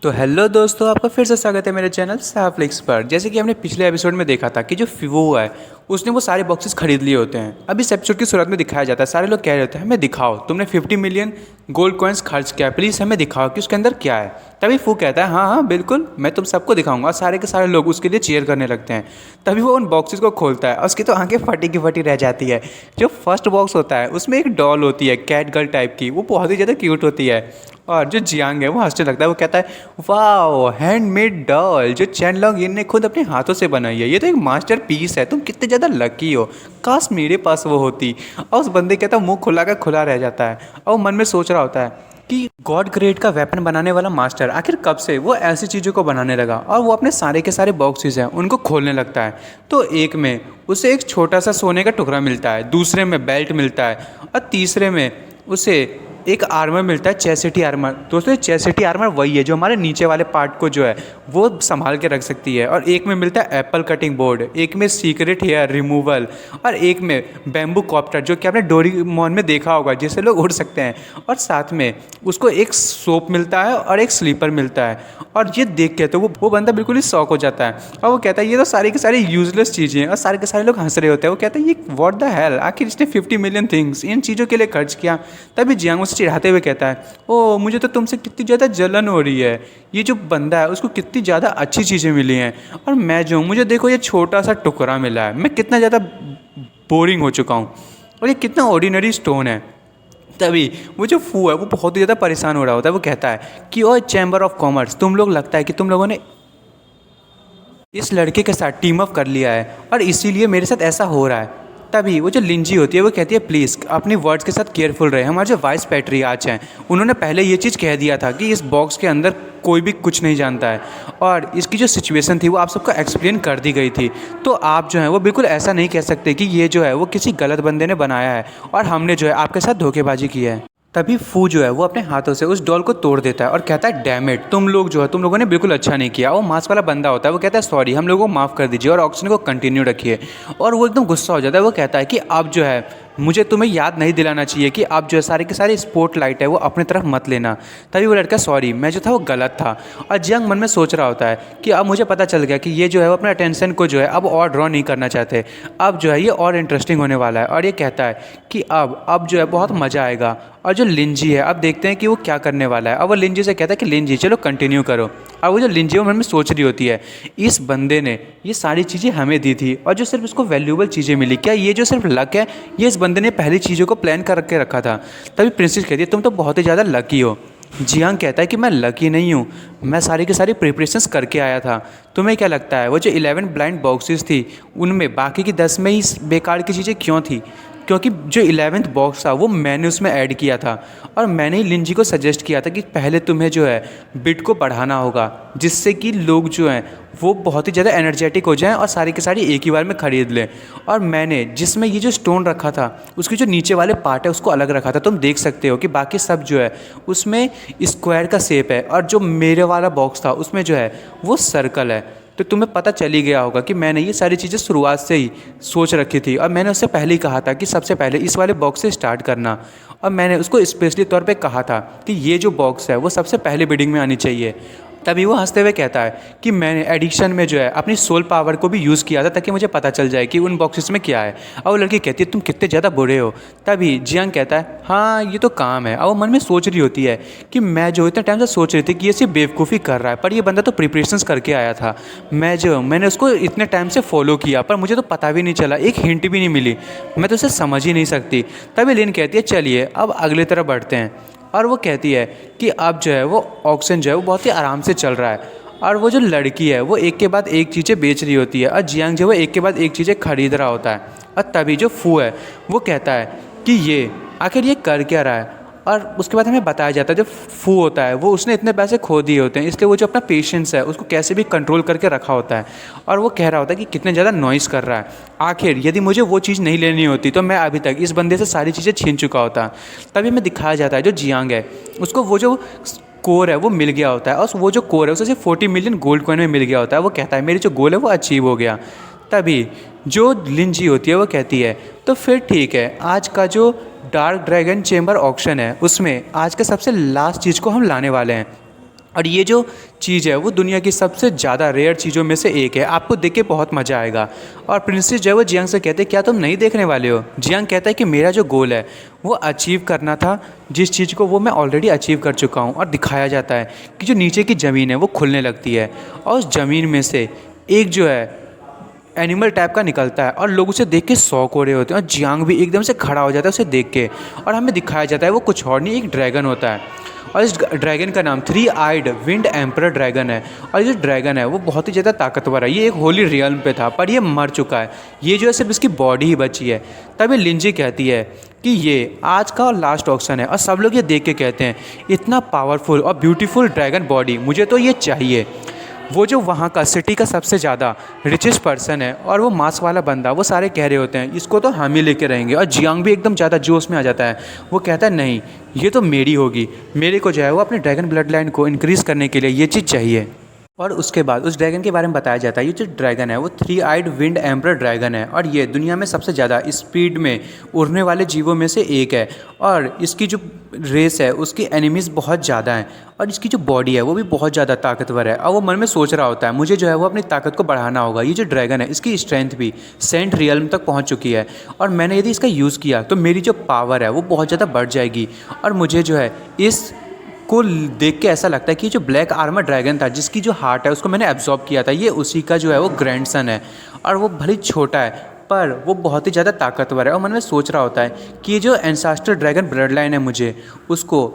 तो हेलो दोस्तों, आपका फिर से स्वागत है मेरे चैनल साफ्लिक्स पर। जैसे कि हमने पिछले एपिसोड में देखा था कि जो फिवो है उसने वो सारे बॉक्सेस खरीद लिए होते हैं। अब इस एपिसोड की शुरुआत में दिखाया जाता है, सारे लोग कह रहे होते हैं हमें दिखाओ, तुमने 50 मिलियन गोल्ड कॉइन्स खर्च किया, प्लीज़ हमें दिखाओ कि उसके अंदर क्या है। तभी फू कहता है हाँ हाँ बिल्कुल, मैं तुम सबको दिखाऊंगा। और सारे के सारे लोग उसके लिए चीयर करने लगते हैं। तभी वो उन बॉक्सेस को खोलता है और उसकी तो आंखें फटी की फटी रह जाती है। जो फर्स्ट बॉक्स होता है उसमें एक डॉल होती है, कैट गर्ल टाइप की, वो बहुत ही ज़्यादा क्यूट होती है। और जो जियांग है वो हंसने लगता है, वो कहता है वाह हैंडमेड डॉल जो चैन लॉन्ग इन ने खुद अपने हाथों से बनाई है, ये तो एक मास्टर पीस है, तुम कितने ज़्यादा लकी हो, काश मेरे पास वो होती। और उस बंदे कहता है मुंह खुला का खुला रह जाता है और वो मन में सोच रहा होता है कि गॉड ग्रेड का वेपन बनाने वाला मास्टर आखिर कब से वो ऐसी चीज़ों को बनाने लगा। और वो अपने सारे के सारे बॉक्सेस हैं उनको खोलने लगता है। तो एक में उसे एक छोटा सा सोने का टुकड़ा मिलता है, दूसरे में बेल्ट मिलता है और तीसरे में उसे एक आर्मर मिलता है, चेसिटी आर्मर। दोस्तों चेसिटी आर्मर वही है जो हमारे नीचे वाले पार्ट को जो है वो संभाल के रख सकती है। और एक में मिलता है एप्पल कटिंग बोर्ड, एक में सीक्रेट हेयर रिमूवल और एक में बैम्बू कॉप्टर जो कि आपने डोरेमोन में देखा होगा जिससे लोग उड़ सकते हैं। और साथ में उसको एक सोप मिलता है और एक स्लीपर मिलता है। और ये देख के तो वो बंदा बिल्कुल ही शौक हो जाता है और वो कहता है ये तो सारी की सारी यूजलेस चीज़ें हैं। और सारे के सारे लोग हंस रहे होते हैं। वो कहता है ये व्हाट द हेल, आखिर इसने 50 मिलियन थिंग्स इन चीज़ों के लिए खर्च किया। तभी जियांग उसे चिढ़ाते हुए कहता है ओ मुझे तो तुमसे कितनी ज़्यादा जलन हो रही है, ये जो बंदा है उसको कितनी ज़्यादा अच्छी चीज़ें मिली हैं और मैं जो हूँ मुझे देखो ये छोटा सा टुकड़ा मिला है, मैं कितना ज़्यादा बोरिंग हो चुका हूँ और ये कितना ऑर्डिनरी स्टोन है। तभी वो जो फू है वो बहुत ही ज़्यादा परेशान हो रहा होता है। वो कहता है कि ओ चैम्बर ऑफ कॉमर्स, तुम लोग लगता है कि तुम लोगों ने इस लड़के के साथ टीम अप कर लिया है और इसीलिए मेरे साथ ऐसा हो रहा है। तभी वो जो लिंजी होती है वो कहती है प्लीज़ अपनी वर्ड्स के साथ केयरफुल रहे। हमारे जो वाइस पैट्रियार्च हैं उन्होंने पहले ये चीज़ कह दिया था कि इस बॉक्स के अंदर कोई भी कुछ नहीं जानता है और इसकी जो सिचुएशन थी वो आप सबको एक्सप्लेन कर दी गई थी। तो आप जो है वो बिल्कुल ऐसा नहीं कह सकते कि ये जो है वो किसी गलत बंदे ने बनाया है और हमने जो है आपके साथ धोखेबाजी की है। तभी फू जो है वो अपने हाथों से उस डॉल को तोड़ देता है और कहता है डैम इट, तुम लोग जो है तुम लोगों ने बिल्कुल अच्छा नहीं किया। वो मास्क वाला बंदा होता है वो कहता है सॉरी, हम लोगों को माफ़ कर दीजिए और ऑक्शन को कंटिन्यू रखिए। और वो एकदम गुस्सा हो जाता है। वो कहता है कि अब जो है मुझे तुम्हें याद नहीं दिलाना चाहिए कि आप जो है सारे के सारे स्पॉट लाइट है वो अपने तरफ मत लेना। तभी वो लड़का सॉरी, मैं जो था वो गलत था। और जियांग मन में सोच रहा होता है कि अब मुझे पता चल गया कि ये जो है वो अपने अटेंशन को जो है अब और ड्रॉ नहीं करना चाहते, अब जो है ये और इंटरेस्टिंग होने वाला है। और ये कहता है कि अब जो है बहुत मज़ा आएगा। और जो लिंजी है अब देखते हैं कि वो क्या करने वाला है। अब वो लिंजी से कहता है कि लिंजी चलो कंटिन्यू करो। अब वो जो लिंजी वो मन में सोच रही होती है इस बंदे ने ये सारी चीज़ें हमें दी थी और जो सिर्फ इसको वैल्यूएबल चीज़ें मिली, क्या ये जो सिर्फ लक है, ये इस बंदे ने पहली चीज़ों को प्लान कर के रखा था। तभी प्रिंसेस कहती है तुम तो बहुत ही ज़्यादा लकी हो। जियांग कहता है कि मैं लकी नहीं हूँ, मैं सारी की सारी प्रिपरेशंस करके आया था। तुम्हें क्या लगता है वो जो 11 ब्लाइंड बॉक्सेस थी उनमें बाकी की 10 में ही बेकार की चीज़ें क्यों थी? क्योंकि जो 11th बॉक्स था वो मैंने उसमें ऐड किया था और मैंने ही लिंजी को सजेस्ट किया था कि पहले तुम्हें जो है बिट को बढ़ाना होगा जिससे कि लोग जो हैं वो बहुत ही ज़्यादा एनर्जेटिक हो जाएं और सारी की सारी एक ही बार में ख़रीद लें। और मैंने जिसमें ये जो स्टोन रखा था उसके जो नीचे वाले पार्ट है उसको अलग रखा था। तुम देख सकते हो कि बाकी सब जो है उसमें स्क्वायर का शेप है और जो मेरे वाला बॉक्स था उसमें जो है वो सर्कल है। तो तुम्हें पता चल ही गया होगा कि मैंने ये सारी चीज़ें शुरुआत से ही सोच रखी थी और मैंने उससे पहले ही कहा था कि सबसे पहले इस वाले बॉक्स से स्टार्ट करना। और मैंने उसको स्पेशली तौर पे कहा था कि ये जो बॉक्स है वो सबसे पहले बिडिंग में आनी चाहिए। तभी वो हंसते हुए कहता है कि मैंने एडिक्शन में जो है अपनी सोल पावर को भी यूज़ किया था ताकि मुझे पता चल जाए कि उन बॉक्सेस में क्या है। और वो लड़की कहती है तुम कितने ज़्यादा बुरे हो। तभी जियांग कहता है हाँ ये तो काम है। और वो मन में सोच रही होती है कि मैं जो इतने टाइम से सोच रही थी कि ये सिर्फ बेवकूफ़ी कर रहा है, पर ये बंदा तो प्रिपरेशंस करके आया था। मैंने उसको इतने टाइम से फॉलो किया पर मुझे तो पता भी नहीं चला, एक हिंट भी नहीं मिली, मैं तो उसे समझ ही नहीं सकती। तभी लिन कहती है चलिए अब अगले तरफ बढ़ते हैं। और वो कहती है कि अब जो है वो ऑक्शन जो है वो बहुत ही आराम से चल रहा है और वो जो लड़की है वो एक के बाद एक चीज़ें बेच रही होती है और जियांग जो है वो एक के बाद एक चीज़ें खरीद रहा होता है। और तभी जो फू है वो कहता है कि ये आखिर ये कर क्या रहा है। और उसके बाद हमें बताया जाता है जो फू होता है वो उसने इतने पैसे खो दिए होते हैं इसलिए वो जो अपना पेशेंस है उसको कैसे भी कंट्रोल करके रखा होता है। और वो कह रहा होता है कि कितने ज़्यादा नॉइज़ कर रहा है, आखिर यदि मुझे वो चीज़ नहीं लेनी होती तो मैं अभी तक इस बंदे से सारी चीज़ें छीन चुका होता। तभी हमें दिखाया जाता है जो जियांग है उसको वो जो कोर है वो मिल गया होता है और वो जो कोर है उसे सिर्फ 40 मिलियन गोल्ड कॉइन में मिल गया होता है। वो कहता है मेरी जो गोल है वो अचीव हो गया। तभी जो लिंजी होती है वो कहती है तो फिर ठीक है, आज का जो डार्क ड्रैगन चेम्बर ऑक्शन है उसमें आज के सबसे लास्ट चीज़ को हम लाने वाले हैं। और ये जो चीज़ है वो दुनिया की सबसे ज़्यादा रेयर चीज़ों में से एक है, आपको देख के बहुत मज़ा आएगा। और प्रिंसेस जो है वो जियांग से कहते हैं क्या तुम नहीं देखने वाले हो। जियांग कहता है कि मेरा जो गोल है वो अचीव करना था, जिस चीज़ को वो मैं ऑलरेडी अचीव कर चुका हूँ। और दिखाया जाता है कि जो नीचे की ज़मीन है वो खुलने लगती है और उस ज़मीन में से एक जो है एनिमल टाइप का निकलता है और लोग उसे देख के शॉक हो रहे होते हैं और जियांग भी एकदम से खड़ा हो जाता है उसे देख के। और हमें दिखाया जाता है वो कुछ और नहीं, एक ड्रैगन होता है और इस ड्रैगन का नाम 3 आइड विंड एम्परर ड्रैगन है। और ये जो ड्रैगन है वो बहुत ही ज़्यादा ताकतवर है, ये एक होली रियल्म पे था पर ये मर चुका है, ये जो है सिर्फ इसकी बॉडी ही बची है। तभी लिंजी कहती है कि ये आज का और लास्ट ऑक्शन है और सब लोग ये देख के कहते हैं इतना पावरफुल और ब्यूटीफुल ड्रैगन बॉडी, मुझे तो ये चाहिए। वो जो वहाँ का सिटी का सबसे ज़्यादा रिचेस्ट पर्सन है और वो मास्क वाला बंदा, वो सारे कह रहे होते हैं इसको तो हम ही लेके रहेंगे। और जियांग भी एकदम ज़्यादा जोश में आ जाता है, वो कहता है नहीं ये तो मेरी होगी, मेरे को जो है वो अपने ड्रैगन ब्लड लाइन को इंक्रीज़ करने के लिए ये चीज़ चाहिए। और उसके बाद उस ड्रैगन के बारे में बताया जाता है ये जो ड्रैगन है वो 3 आइड विंड एम्परर ड्रैगन है और ये दुनिया में सबसे ज़्यादा स्पीड में उड़ने वाले जीवों में से एक है। और इसकी जो रेस है उसकी एनिमीज़ बहुत ज़्यादा हैं और इसकी जो बॉडी है वो भी बहुत ज़्यादा ताकतवर है। और वो मन में सोच रहा होता है मुझे जो है वो अपनी ताकत को बढ़ाना होगा। ये जो ड्रैगन है इसकी स्ट्रेंथ भी सेंट रियल्म तक पहुँच चुकी है और मैंने यदि इसका यूज़ किया तो मेरी जो पावर है वो बहुत ज़्यादा बढ़ जाएगी। और मुझे जो है इस को देख के ऐसा लगता है कि जो ब्लैक आर्मर ड्रैगन था जिसकी जो हार्ट है उसको मैंने एब्जॉर्ब किया था, ये उसी का जो है वो ग्रैंडसन है। और वो भले छोटा है पर वो बहुत ही ज़्यादा ताकतवर है। और मन में सोच रहा होता है कि ये जो एंसेस्टर ड्रैगन ब्लड लाइन है मुझे उसको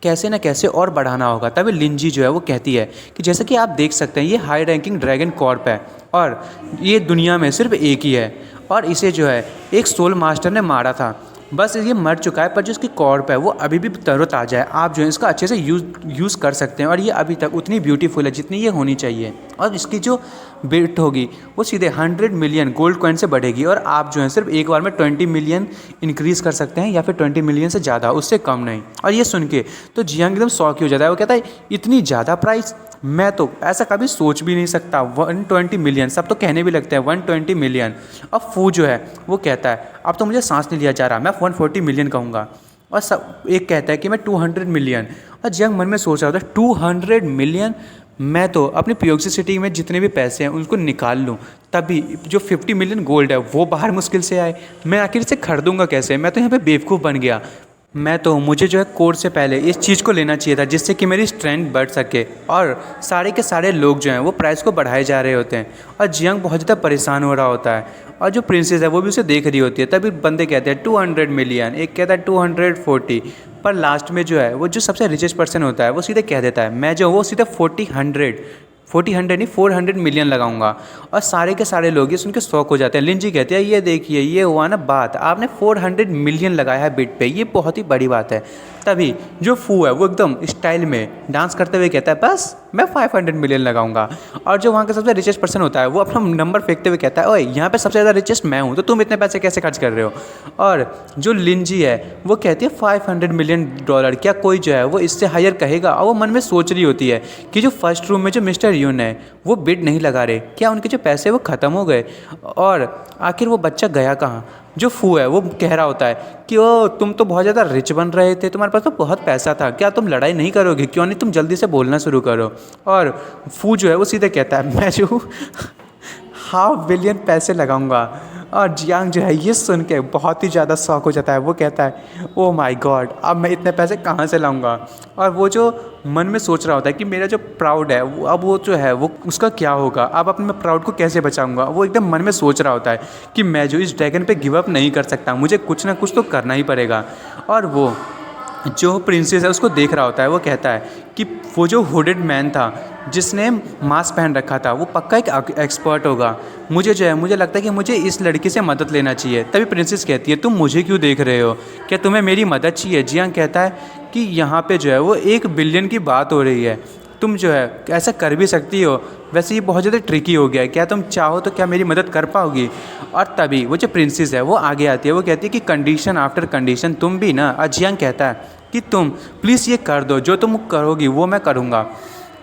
कैसे ना कैसे और बढ़ाना होगा। तभी लिंजी जो है वो कहती है कि जैसे कि आप देख सकते हैं ये हाई रैंकिंग ड्रैगन कॉर्प है और ये दुनिया में सिर्फ एक ही है और इसे जो है एक सोल मास्टर ने मारा था, बस ये मर चुका है पर जो इसकी कॉर्प है वो अभी भी तरोताज़ा है। आप जो है इसका अच्छे से यूज़ कर सकते हैं और ये अभी तक उतनी ब्यूटीफुल है जितनी ये होनी चाहिए। और इसकी जो वेट होगी वो सीधे 100 मिलियन गोल्ड कॉइन से बढ़ेगी और आप जो है सिर्फ एक बार में 20 मिलियन इंक्रीज़ कर सकते हैं या फिर 20 मिलियन से ज़्यादा, उससे कम नहीं। और ये सुन के तो जियांग एकदम शॉक हो जाता है, वो कहता है इतनी ज़्यादा प्राइस, मैं तो ऐसा कभी सोच भी नहीं सकता। 120 मिलियन, सब तो कहने भी लगते हैं 120 मिलियन। अब फू जो है वो कहता है अब तो मुझे सांस नहीं लिया जा रहा, मैं 140 मिलियन कहूँगा। और सब एक कहता है कि मैं 200 मिलियन। और जियांग मन में सोच रहा था 200 मिलियन, मैं तो अपनी पियोक्सी सिटी में जितने भी पैसे हैं उनको निकाल लूँ तभी जो 50 मिलियन गोल्ड है वो बाहर मुश्किल से आए, मैं आखिर से खरीदूँगा कैसे, मैं तो यहाँ पे बेवकूफ़ बन गया। मैं तो मुझे जो है कोर्स से पहले इस चीज़ को लेना चाहिए था जिससे कि मेरी स्ट्रेंथ बढ़ सके। और सारे के सारे लोग जो हैं वो प्राइस को बढ़ाए जा रहे होते हैं और जियांग बहुत ज़्यादा परेशान हो रहा होता है और जो प्रिंसेस है वो भी उसे देख रही होती है। तभी बंदे कहते हैं 200 मिलियन, एक कहता है 240, पर लास्ट में जो है वो जो सबसे रिचेस्ट पर्सन होता है वो सीधे कह देता है मैं जो वो सीधे 400 नहीं 400 मिलियन लगाऊंगा। और सारे के सारे लोग ये सुन के शौक हो जाते हैं। लिंजी कहते हैं ये देखिए ये हुआ ना बात, आपने 400 मिलियन लगाया है बिड पे, ये बहुत ही बड़ी बात है। तभी जो फू है वो एकदम स्टाइल में डांस करते हुए कहता है बस मैं 500 मिलियन लगाऊंगा। और जो वहाँ का सबसे रिचेस्ट पर्सन होता है वो अपना नंबर फेंकते हुए कहता है ओए यहाँ पे सबसे ज़्यादा रिचेस्ट मैं हूँ तो तुम इतने पैसे कैसे खर्च कर रहे हो। और जो लिंजी है वो कहती है 500 मिलियन डॉलर, क्या कोई जो है वो इससे हायर कहेगा। और वो मन में सोच रही होती है कि जो फर्स्ट रूम में जो मिस्टर यून है वो बिड नहीं लगा रहे, क्या उनके जो पैसे वो ख़त्म हो गए और आखिर वो बच्चा गया कहाँ। जो फू है वो कह रहा होता है कि ओ तुम तो बहुत ज़्यादा रिच बन रहे थे, तुम्हारे पास तो बहुत पैसा था, क्या तुम लड़ाई नहीं करोगे, क्यों नहीं तुम जल्दी से बोलना शुरू करो। और फू जो है वो सीधे कहता है मैं जो 500 मिलियन पैसे लगाऊंगा। और जियांग जो है ये सुन के बहुत ही ज़्यादा शौक हो जाता है, वो कहता है ओ माय गॉड अब मैं इतने पैसे कहाँ से लाऊंगा। और वो जो मन में सोच रहा होता है कि मेरा जो प्राउड है वो अब वो जो है वो उसका क्या होगा, अब अपने मैं प्राउड को कैसे बचाऊंगा। वो एकदम मन में सोच रहा होता है कि मैं जो इस ड्रैगन पे गिव अप नहीं कर सकता, मुझे कुछ ना कुछ तो करना ही पड़ेगा। और वो जो प्रिंसेस है उसको देख रहा होता है, वो कहता है कि वो जो हुडेड मैन था जिसने मास्क पहन रखा था वो पक्का एक एक्सपर्ट होगा, मुझे जो है मुझे लगता है कि मुझे इस लड़की से मदद लेना चाहिए। तभी प्रिंसेस कहती है तुम मुझे क्यों देख रहे हो, क्या तुम्हें मेरी मदद चाहिए। जियांग कहता है कि यहाँ पे जो है वो 1 बिलियन की बात हो रही है, तुम जो है ऐसा कर भी सकती हो, वैसे ये बहुत ज़्यादा ट्रिकी हो गया है, क्या तुम चाहो तो क्या मेरी मदद कर पाओगी। और तभी वो जो प्रिंसेस है वो आगे आती है, वो कहती है कि कंडीशन आफ्टर कंडीशन तुम भी ना। और जियांग कहता है कि तुम प्लीज़ ये कर दो, जो तुम करोगी वो मैं करूँगा।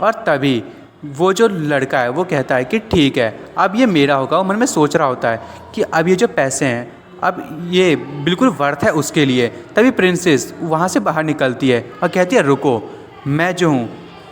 और तभी वो जो लड़का है वो कहता है कि ठीक है अब ये मेरा होगा। और मन में सोच रहा होता है कि अब ये जो पैसे हैं अब ये बिल्कुल वर्थ है उसके लिए। तभी प्रिंसेस वहाँ से बाहर निकलती है और कहती है रुको, मैं जो हूँ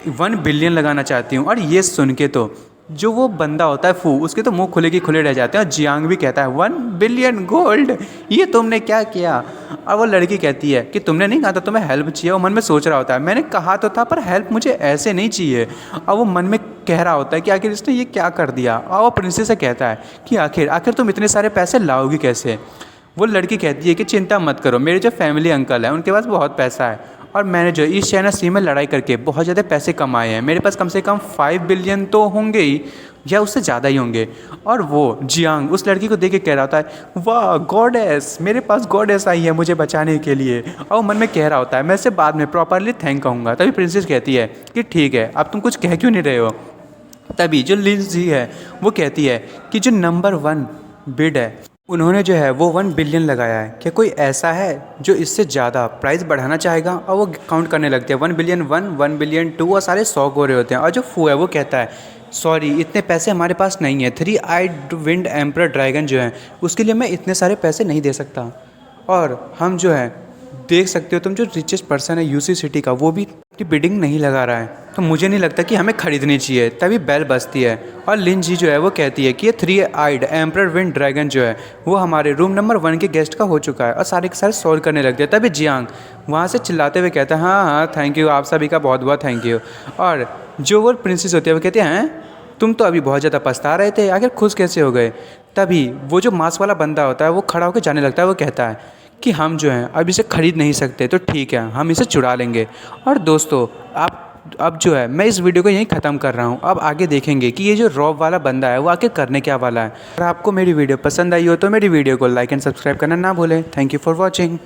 1 बिलियन लगाना चाहती हूँ। और ये सुन के तो जो वो बंदा होता है फू, उसके तो मुंह खुले के खुले रह जाते हैं। और जियांग भी कहता है 1 बिलियन गोल्ड, ये तुमने क्या किया। और वो लड़की कहती है कि तुमने नहीं कहा था तुम्हें हेल्प चाहिए। वो मन में सोच रहा होता है मैंने कहा तो था पर हेल्प मुझे ऐसे नहीं चाहिए। और वो मन में कह रहा होता है कि आखिर इसने ये क्या कर दिया। और वो प्रिंसेस से कहता है कि आखिर आखिर तुम इतने सारे पैसे लाओगी कैसे। वो लड़की कहती है कि चिंता मत करो, मेरे जो फैमिली अंकल हैं उनके पास बहुत पैसा है और मैंने जो ईस्ट चाइना सी में लड़ाई करके बहुत ज़्यादा पैसे कमाए हैं। मेरे पास कम से कम 5 बिलियन तो होंगे ही या उससे ज़्यादा ही होंगे। और वो जियांग उस लड़की को देख के कह रहा होता है वाह गॉडेस, मेरे पास गॉडेस आई है मुझे बचाने के लिए। और वो मन में कह रहा होता है मैं इससे बाद में प्रॉपरली थैंक कहूँगा। तभी प्रिंसेस कहती है कि ठीक है, अब तुम कुछ कह क्यों नहीं रहे हो। तभी जो लिन जी है वो कहती है कि जो नंबर 1 बिड है उन्होंने जो है वो 1 बिलियन लगाया है, क्या कोई ऐसा है जो इससे ज़्यादा प्राइस बढ़ाना चाहेगा। और वो काउंट करने लगते हैं 1 बिलियन 1, 1 बिलियन 2 और सारे 100 हो रहे होते हैं। और जो फू है वो कहता है सॉरी इतने पैसे हमारे पास नहीं है, 3 आइड विंड एम्पर ड्रैगन जो है उसके लिए मैं इतने सारे पैसे नहीं दे सकता। और हम जो है देख सकते हो तुम जो रिचेस्ट पर्सन है यूसी सिटी का वो भी की बिडिंग नहीं लगा रहा है, तो मुझे नहीं लगता कि हमें खरीदनी चाहिए। तभी बेल बजती है और लिन जी जो है वो कहती है कि ये 3 आइड एम्पर विंड ड्रैगन जो है वो हमारे रूम नंबर 1 के गेस्ट का हो चुका है। और सारे के सारे सॉल्व करने लगते हैं। तभी जियांग वहाँ से चिल्लाते हुए कहता है हाँ हाँ थैंक यू, आप सभी का बहुत बहुत थैंक यू। और जो वो प्रिंसेस होती है वो कहती हैं तुम तो अभी बहुत ज़्यादा पछता रहे थे, आखिर खुश कैसे हो गए। तभी वो जो मास्क वाला बंदा होता है वो खड़ा होकर जाने लगता है। वो कहता है कि हम जो हैं अब इसे ख़रीद नहीं सकते, तो ठीक है हम इसे चुरा लेंगे। और दोस्तों आप अब जो है मैं इस वीडियो को यहीं ख़त्म कर रहा हूँ। अब आगे देखेंगे कि ये जो रॉब वाला बंदा है वो आखिर करने क्या वाला है। अगर आपको मेरी वीडियो पसंद आई हो तो मेरी वीडियो को लाइक एंड सब्सक्राइब करना ना भूलें। Thank you for watching.